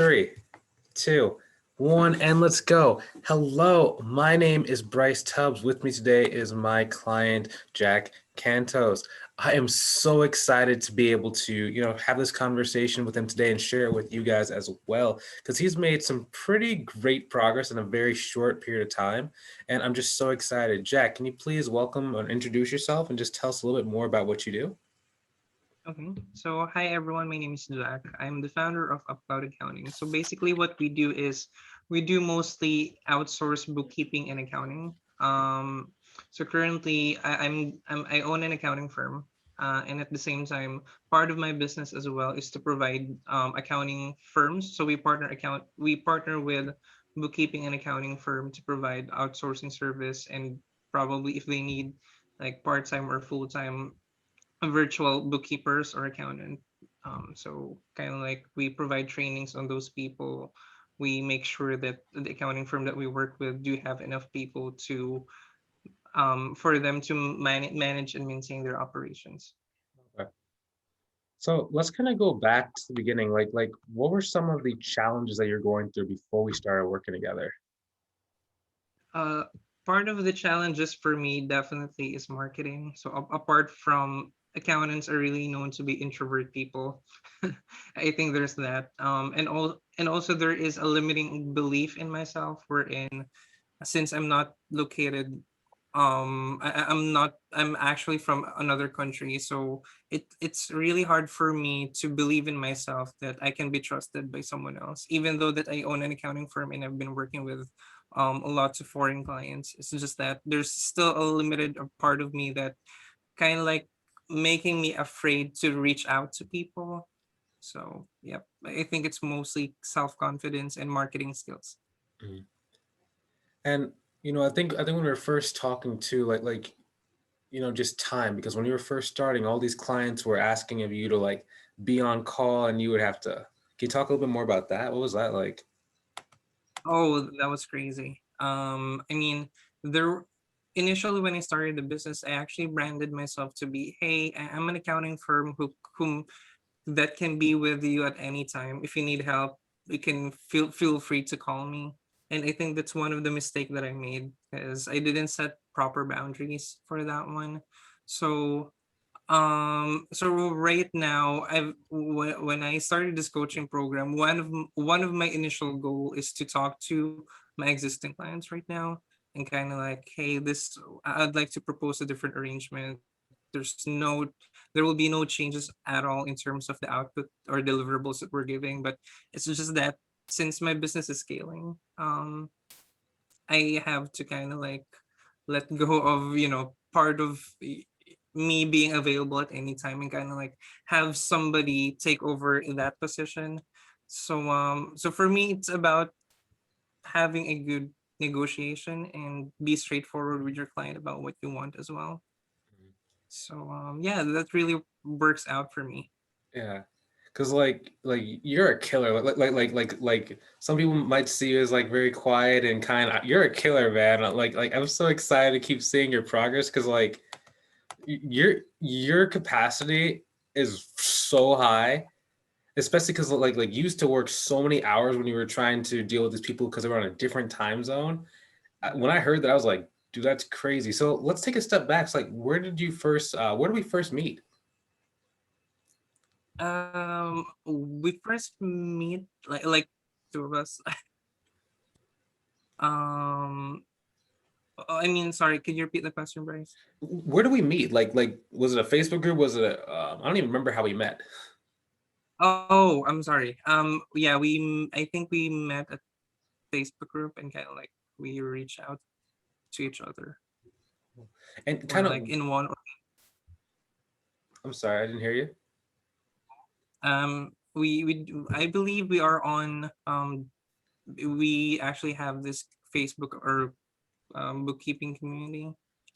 3, 2, 1, and let's go. Hello, my name is Bryce Tubbs. With me today is my client, Jack Cantos. I am so excited to be able to, have this conversation with him today and share it with you guys as well, because he's made some pretty great progress in a very short period of time. And I'm just so excited. Jack, can you please welcome and introduce yourself and just tell us a little bit more about what you do? Okay. So, hi everyone. My name is Jack. I'm the founder of Upcloud Accounting. So, basically, what we do is we do mostly outsource bookkeeping and accounting. So currently, I own an accounting firm, and at the same time, part of my business as well is to provide accounting firms. So we partner with bookkeeping and accounting firm to provide outsourcing service, and probably if they need like part time or full time virtual bookkeepers or accountant. So kind of like we provide trainings on those people. We make sure that the accounting firm that we work with do have enough people to for them to manage and maintain their operations. Okay. So let's kind of go back to the beginning. Like, what were some of the challenges that you're going through before we started working together? Uh, Part of the challenges for me definitely is marketing. So apart from accountants are really known to be introvert people, I think there's that. And also there is a limiting belief in myself wherein since I'm not located I'm actually from another country, so it's really hard for me to believe in myself that I can be trusted by someone else, even though that I own an accounting firm and I've been working with lots of foreign clients. It's just that there's still a limited part of me that kind of like making me afraid to reach out to people. So yep, I think it's mostly self-confidence and marketing skills. Mhm. And I think when we were first talking to just time, because when you were first starting, all these clients were asking of you to like be on call, and you would have to. Can you talk a little bit more about that? What was that like? Oh, that was crazy. I mean, there initially when I started the business, I actually branded myself to be, hey, I'm an accounting firm whom that can be with you at any time. If you need help, you can feel free to call me. And I think that's one of the mistake that I made because I didn't set proper boundaries for that one. So so right now, when I started this coaching program, one of my initial goal is to talk to my existing clients right now and kind of like, hey, this I'd like to propose a different arrangement. There will be no changes at all in terms of the output or deliverables that we're giving, but it's just that since my business is scaling, I have to kind of like let go of part of me being available at any time and kind of like have somebody take over that position. So so for me it's about having a good negotiation and be straightforward with your client about what you want as well. So yeah, that really works out for me. Yeah, because like you're a killer. Like some people might see you as like very quiet and kind. You're a killer, man. Like I'm so excited to keep seeing your progress, because like your capacity is so high, especially because like you used to work so many hours when you were trying to deal with these people because they were on a different time zone. When I heard that, I was like, dude, that's crazy. So let's take a step back. It's like, where did we first meet? We first meet like two of us. um I mean, sorry, could you repeat the question, Bryce? Where do we meet? Like was it a Facebook group? Was it I don't even remember how we met. Oh, I'm sorry. Yeah, I think we met at Facebook group and kind of like we reach out to each other And or kind like of, in one I'm sorry, I didn't hear you. I believe we are on we actually have this Facebook or bookkeeping community,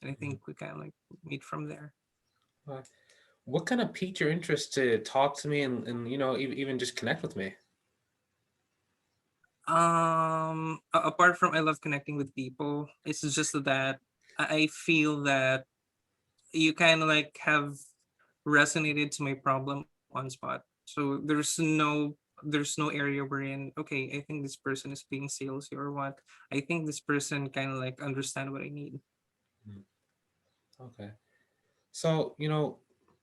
and I Mhm. think we kind of like meet from there. Uh, What kind of piqued your interest to talk to me and even just connect with me? Apart from I love connecting with people, it's just that I feel that you kind of like have resonated to my problem on spot. So there's no there's no area wherein, okay, I think this person is being salesy or what. I think this person kind of like understand what I need. Mm. Okay. So,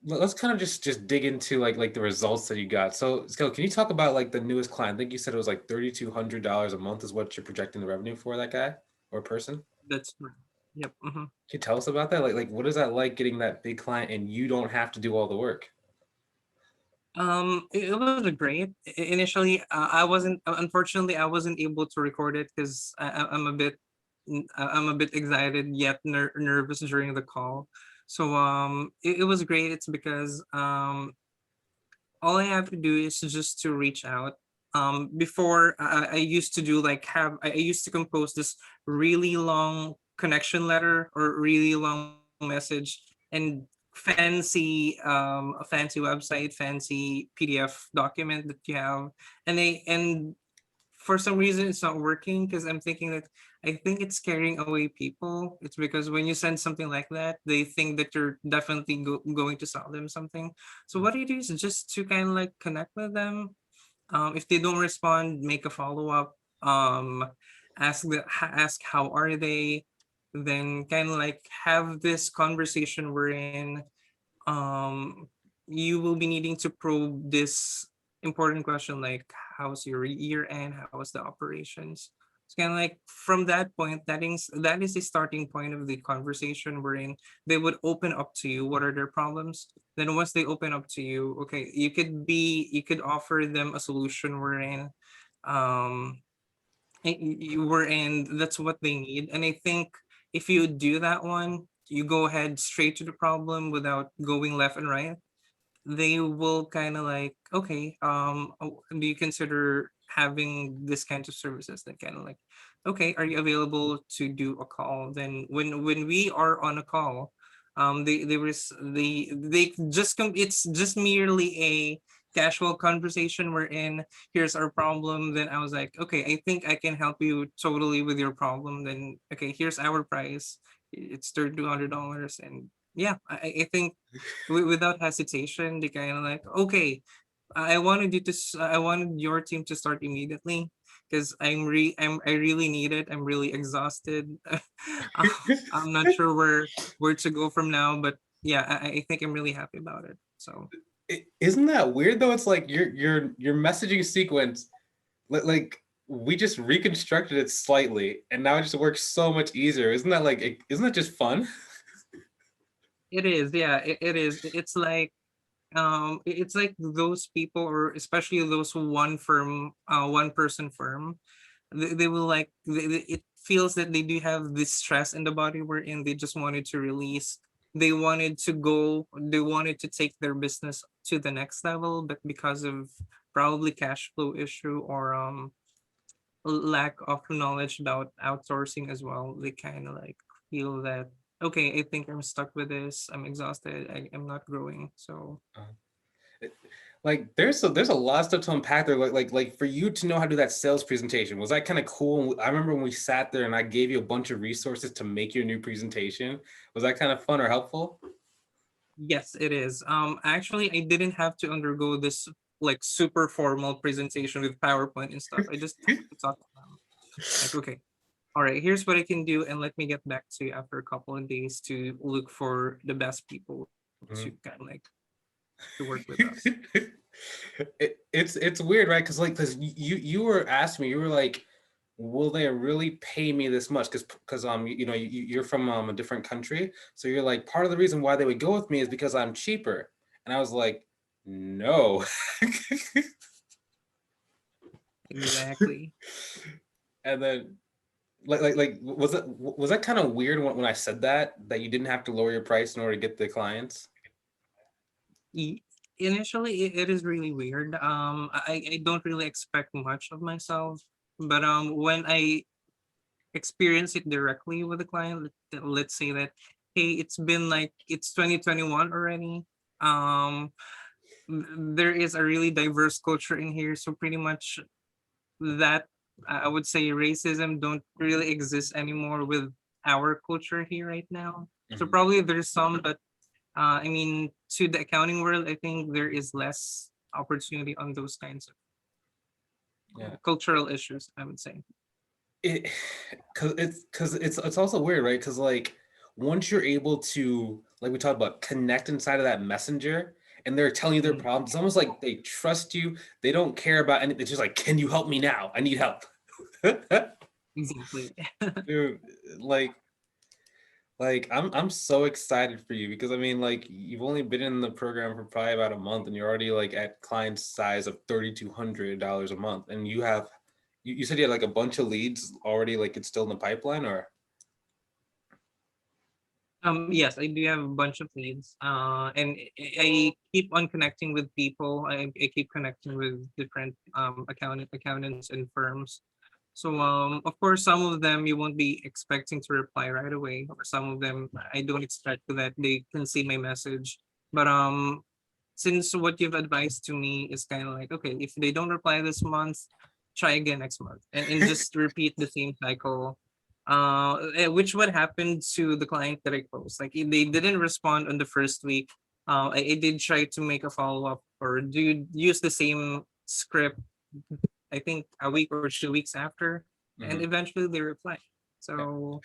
let's kind of just dig into like the results that you got. So can you talk about like the newest client? I think you said it was like $3,200 a month is what you're projecting the revenue for that guy or person. That's right. Yep. Can you tell us about that? Like what is that like getting that big client and you don't have to do all the work? It was a great. Initially, I wasn't. Unfortunately, I wasn't able to record it because I'm a bit, I'm a bit excited yet nervous during the call. So it was great. It's because all I have to do is just to reach out. Before I used to do like have I used to compose this really long connection letter or really long message and a fancy website, fancy PDF document that you have, and for some reason it's not working because I'm thinking that I think it's scaring away people. It's because when you send something like that, they think that you're definitely going to sell them something. So what I do is just to kind of like connect with them. If they don't respond, make a follow up. Ask how are they. Then kind of like have this conversation wherein um you will be needing to probe this important question like how's your year end, how's the operations. It's kind of like from that point, that is the starting point of the conversation wherein they would open up to you what are their problems. Then once they open up to you, okay, you could offer them a solution wherein um you were in that's what they need. And I think if you do that one, you go ahead straight to the problem without going left and right, they will kind of like, okay, do you consider having this kind of services? That kind of like, okay, are you available to do a call? Then when we are on a call, they was they just come it's just merely a casual conversation wherein here's our problem. Then I was like, okay, I think I can help you totally with your problem. Then okay, here's our price, it's $3,200. And yeah, I think without hesitation, they kind of like, okay, I wanted your team to start immediately because I really need it. I'm really exhausted. I'm not sure where to go from now, but yeah, I think I'm really happy about it. So Isn't that weird though? It's like your messaging sequence, like we just reconstructed it slightly, and now it just works so much easier. Isn't that like? Isn't that just fun? it is, yeah, it is. It's like it's like those people, or especially those one person firm, they will like it feels that they do have this stress in the body wherein they just wanted to release. They wanted to take their business to the next level, but because of probably cash flow issue or lack of knowledge about outsourcing as well, they kind of like feel that, okay, I think I'm stuck with this, I'm exhausted, I'm not growing. So Like there's a lot of stuff to unpack there. Like for you to know how to do that sales presentation, was that kind of cool? I remember when we sat there and I gave you a bunch of resources to make your new presentation. Was that kind of fun or helpful? yes, it is. Actually, I didn't have to undergo this like super formal presentation with PowerPoint and stuff. I just talked to them like, okay, all right, here's what I can do, and let me get back to you after a couple of days to look for the best people to Mhm. kind of like to work with us. It's weird, right? Because you were asking me, you were like, will they really pay me this much? Because you're from a different country, so you're like, part of the reason why they would go with me is because I'm cheaper, and I was like, no. Exactly. And then was that kind of weird when I said that you didn't have to lower your price in order to get the clients? E- Initially, it is really weird. I don't really expect much of myself, but when I experience it directly with the client, let's say that, hey, it's been like it's 2021 already. Um, there is a really diverse culture in here, so pretty much that I would say racism don't really exist anymore with our culture here right now. So Mhm. probably there's some, but I mean, to the accounting world, I think there is less opportunity on those kinds of. Yeah. cultural issues, I would say. It because it's also weird, right? Because like once you're able to, like we talked about, connect inside of that messenger and they're telling you their Mhm. problems, it's almost like they trust you. They don't care about anything. It's just like, can you help me now? I need help. Exactly. Dude, like I'm so excited for you because I mean like you've only been in the program for probably about a month and you're already like at client size of $3,200 a month and you said you had like a bunch of leads already, like it's still in the pipeline or Yes, I do have a bunch of leads. And I keep on connecting with people. I keep connecting with different accountants and firms. So of course some of them you won't be expecting to reply right away, or some of them I don't expect that they can see my message. But since what you've advised to me is kind of like, okay, if they don't reply this month, try again next month, and just repeat the same cycle. Which what happened to the client that I closed. Like if they didn't respond on the first week. I did try to make a follow-up or do use the same script, I think a week or 2 weeks after, and Mhm. eventually they reply. Yeah. So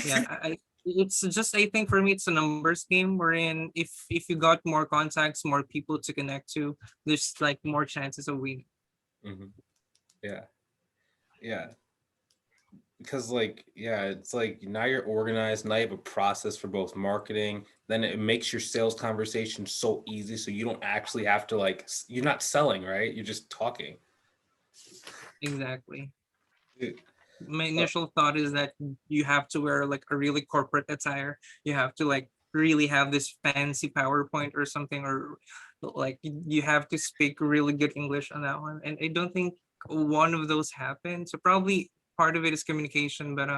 yeah, it's just, I think for me it's a numbers game wherein if you got more contacts, more people to connect to, there's like more chances of winning. Mhm. Yeah. Yeah. Because like yeah, it's like now you're organized, now you have a process for both marketing, then it makes your sales conversation so easy so you don't actually have to like you're not selling, right? You're just talking. Exactly. Dude, My uh, initial thought is that you have to wear like a really corporate attire. You have to like really have this fancy PowerPoint or something, or like you have to speak really good English on that one. And I don't think one of those happened. So probably part of it is communication, but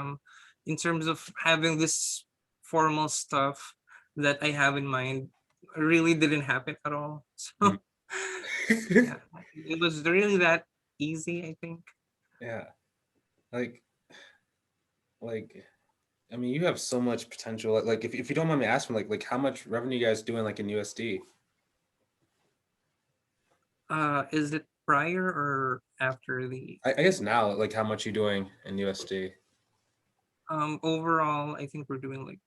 in terms of having this formal stuff that I have in mind really didn't happen at all. mhm. So yeah, it was really that easy, I think. Yeah. Like like I mean you have so much potential. Like if you don't mind me asking, like how much revenue you guys doing like in USD? Is it prior or after the I guess now, like how much you doing in USD? overall I think we're doing like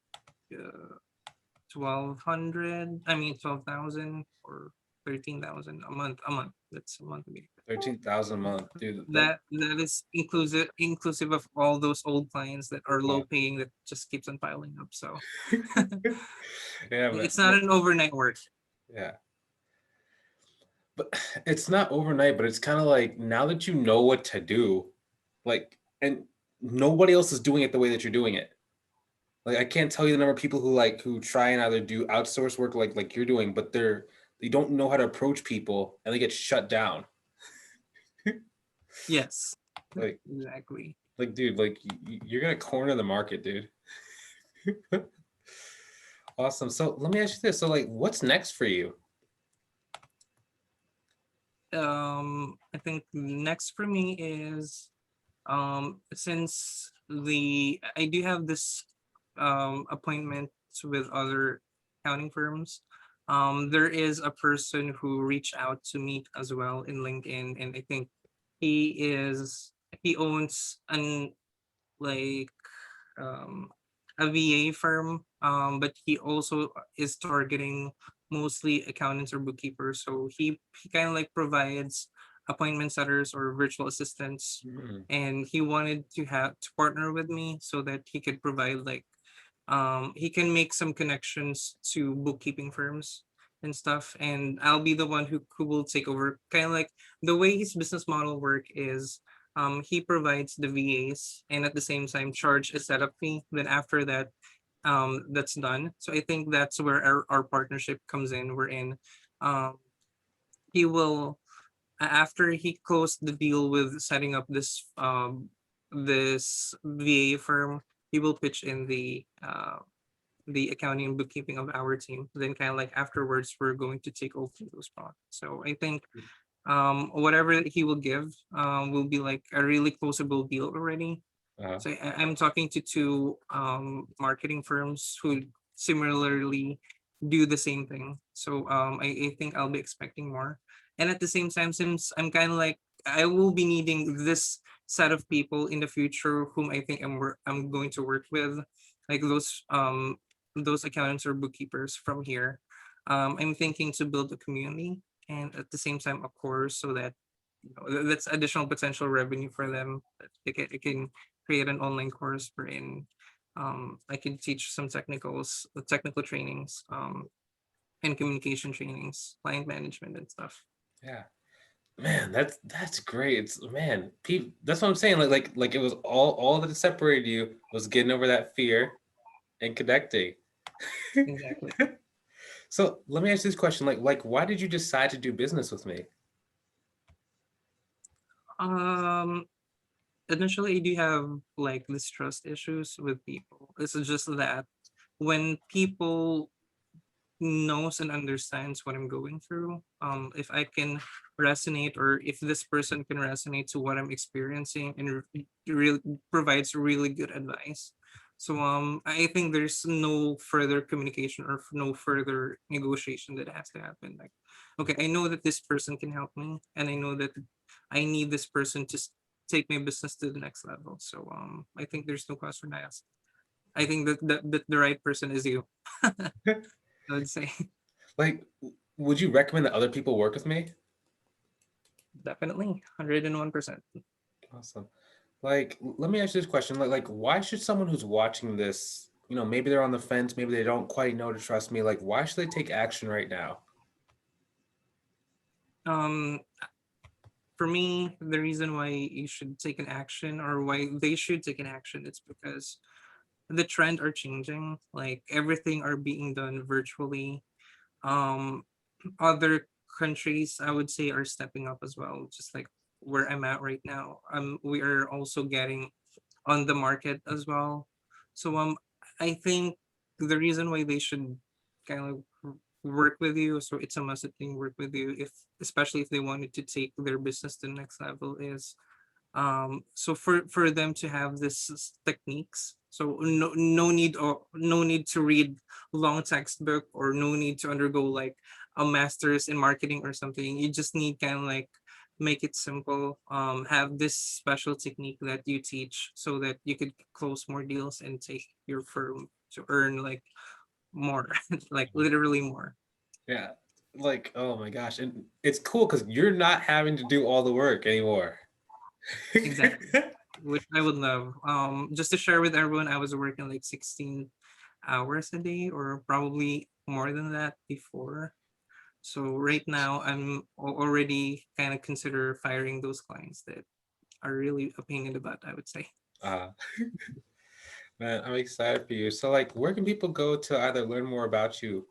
1200, I mean 12,000 or 13,000 a month. That's a month to be. 13,000 a month, dude. That is inclusive of all those old clients that are Yeah. low paying that just keeps on piling up. So Yeah, man. it's not an overnight work. Yeah. But it's not overnight, but it's kind of like now that you know what to do, like, and nobody else is doing it the way that you're doing it. Like, I can't tell you the number of people who try and either do outsource work like you're doing, but they don't know how to approach people and they get shut down. Yes, Like, exactly. dude, like you're gonna corner the market, dude. Awesome. So let me ask you this. So, like, what's next for you? I think next for me is since the I do have this appointment with other accounting firms. There is a person who reached out to me as well in LinkedIn, and I think he owns an like um a VA firm, but he also is targeting mostly accountants or bookkeepers. So he kind of like provides appointment setters or virtual assistants, Hmm. and he wanted to have to partner with me so that he could provide like he can make some connections to bookkeeping firms and stuff, and I'll be the one who will take over. Kind of like the way his business model work is, he provides the VAs and at the same time charge a setup fee. Then after that, that's done. So I think that's where our partnership comes in. We're in he will after he closed the deal with setting up this VA firm, he will pitch in the accounting and bookkeeping of our team. Then kind of like afterwards, we're going to take over those products. So I think whatever he will give will be like a really closable deal already. Uh, So I'm talking to two marketing firms who similarly do the same thing. So I think I'll be expecting more. And at the same time, since I'm kind of like I will be needing this set of people in the future whom I think I'm going to work with, like those accountants or bookkeepers from here. I'm thinking to build a community, and at the same time, of course, so that that's additional potential revenue for them. That it can create an online course wherein I can teach some technical trainings, and communication trainings, client management and stuff. Yeah. Man, that's great. It's man, that's what I'm saying. Like it was all that separated you was getting over that fear and connecting. Exactly. So let me ask you this question. Like why did you decide to do business with me? Um, Initially, I do have like distrust issues with people. It's just that when people knows and understands what I'm going through, if I can resonate, or if this person can resonate to what I'm experiencing and really provides really good advice. So I think there's no further communication or no further negotiation that has to happen. Like, okay, I know that this person can help me, and I know that I need this person to take my business to the next level. So I think there's no question asked. I think that the right person is you. I would say. Like, would you recommend that other people work with me? Definitely, 101%. Awesome. Like, let me ask you this question. Like, why should someone who's watching this, maybe they're on the fence, maybe they don't quite know to trust me. Like, why should they take action right now? Um, for me, the reason why you should take an action, or why they should take an action, it's because the trend are changing. Like everything are being done virtually. Um, Other countries, I would say, are stepping up as well. Just like where I'm at right now. We are also getting on the market as well. So I think the reason why they should kind of work with you, so it's a must that they work with you, if especially if they wanted to take their business to the next level, is so for them to have this techniques, so no need to read long textbook, or no need to undergo like a master's in marketing or something. You just need kind of like make it simple, have this special technique that you teach so that you could close more deals and take your firm to earn like more, like literally more. Yeah. Like, oh my gosh. And it's cool because you're not having to do all the work anymore. Exactly. Which I would love. Just to share with everyone, I was working like 16 hours a day, or probably more than that before. So right now, already kind of consider firing those clients that are really a pain in the butt, I would say. uh, Man, I'm excited for you. So, like, where can people go to either learn more about you?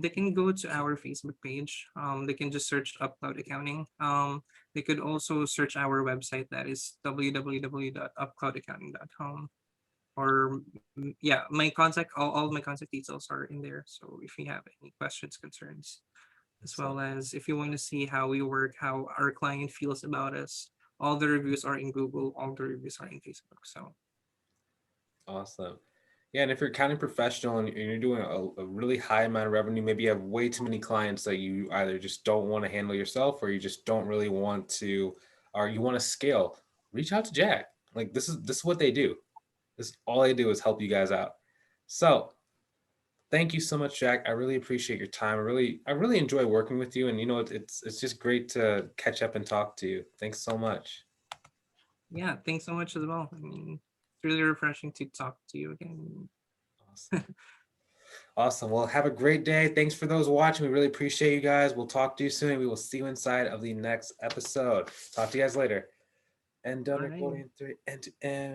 They can go to our Facebook page. They can just search Upcloud Accounting. They could also search our website, that is www.upcloudaccounting.com. Or yeah, my contact, all my contact details are in there. So if you have any questions, concerns, as So well as if you want to see how we work, how our client feels about us, all the reviews are in Google, all the reviews are in Facebook. So awesome. Yeah, and if you're a accounting professional and you're doing a really high amount of revenue, maybe you have way too many clients that you either just don't want to handle yourself or you just don't really want to, or you want to scale, reach out to Jack. Like this is what they do. This all they do is help you guys out. So thank you so much, Jack. I really appreciate your time. I really enjoy working with you, and it's just great to catch up and talk to you. Thanks so much. yeah, thanks so much as well. I mean, it's really refreshing to talk to you again. Awesome. Awesome. Well, have a great day. Thanks for those watching. We really appreciate you guys. We'll talk to you soon. We will see you inside of the next episode. Talk to you guys later. And done All right. recording in three, end to end.